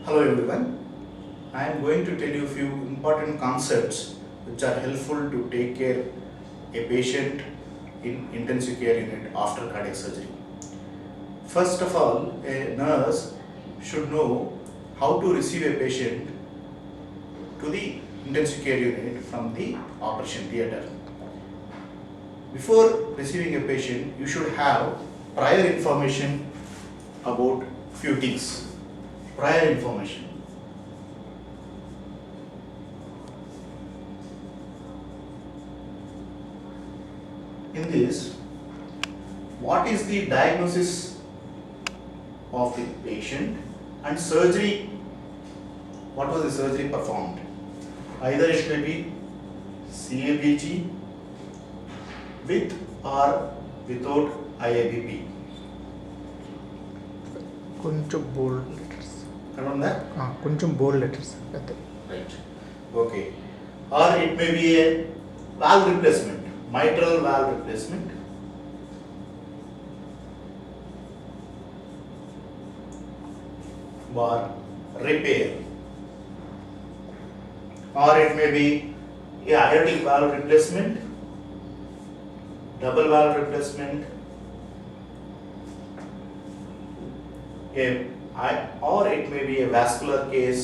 Hello everyone. I am going to tell you a few important concepts which are helpful to take care a patient in intensive care unit after cardiac surgery. First of all, a nurse should know how to receive a patient to the intensive care unit from the operation theatre. Before receiving a patient, you should have prior information about few things. Prior information. In this, what is the diagnosis of the patient and surgery? What was the surgery performed? Either it may be CABG with or without IABP. కొంచెం బోల్డ్ letters Around that? కొంచెం బోల్డ్ letters అంతే. Right. Okay. Or it may be a valve replacement, mitral valve replacement. Or repair. Or it may be a aortic valve replacement, double valve replacement, or it may be a vascular case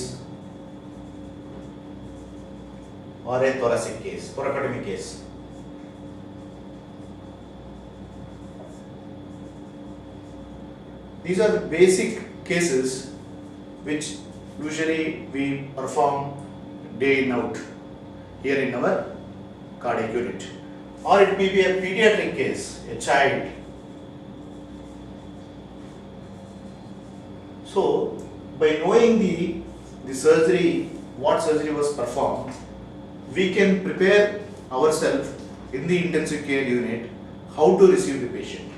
or a thoracic case, thoracotomy case. These are the basic cases which usually we perform day in out here in our cardiac unit. Or it may be a pediatric case, a child. So, by knowing the surgery, what surgery was performed, we can prepare ourselves in the intensive care unit how to receive the patient.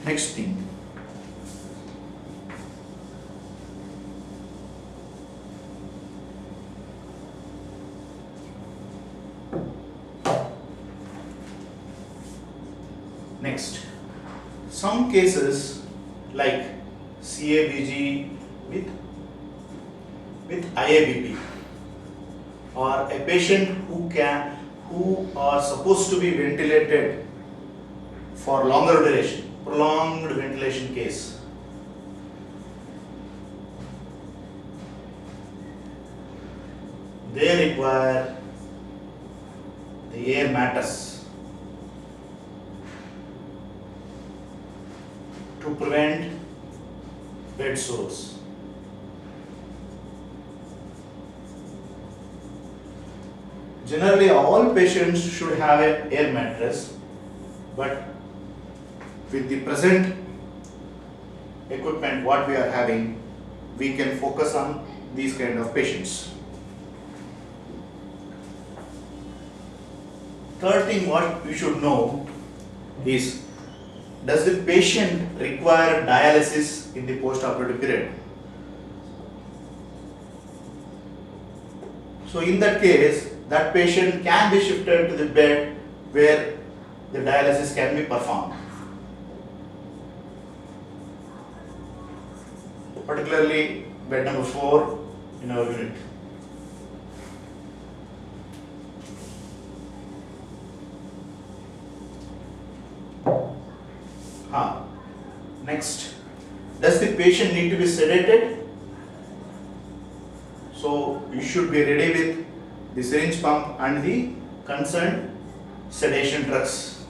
Next thing. Next, some cases like CABG with IABP, or a patient who are supposed to be ventilated for longer duration, prolonged ventilation case. They require the air matters to prevent bed sores. Generally, all patients should have an air mattress, but with the present equipment what we are having, we can focus on these kind of patients. Third thing what we should know is, does the patient require dialysis in the post-operative period? So in that case, that patient can be shifted to the bed where the dialysis can be performed. Particularly bed number 4 in our unit. Next, does the patient need to be sedated? So you should be ready with the syringe pump and the concerned sedation drugs.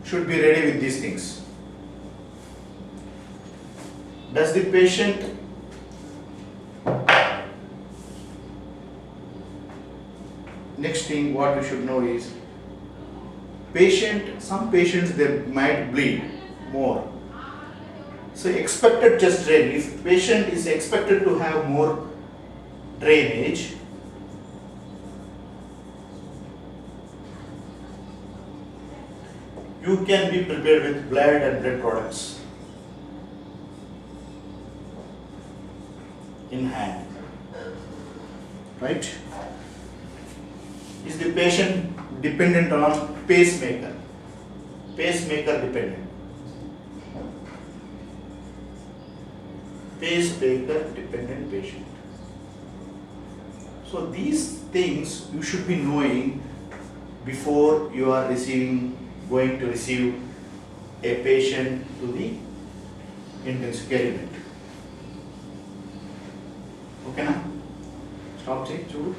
Should be ready with these things. Does the patient next thing what we should know is, some patients they might bleed more. So expected chest drain, if patient is expected to have more drainage, you can be prepared with blood and blood products in hand. Right? Is the patient dependent on pacemaker? Pacemaker dependent. pacemaker dependent patient. So these things you should be knowing before you are going to receive a patient to the intensive care unit. Okay na? Stop check, చూడు.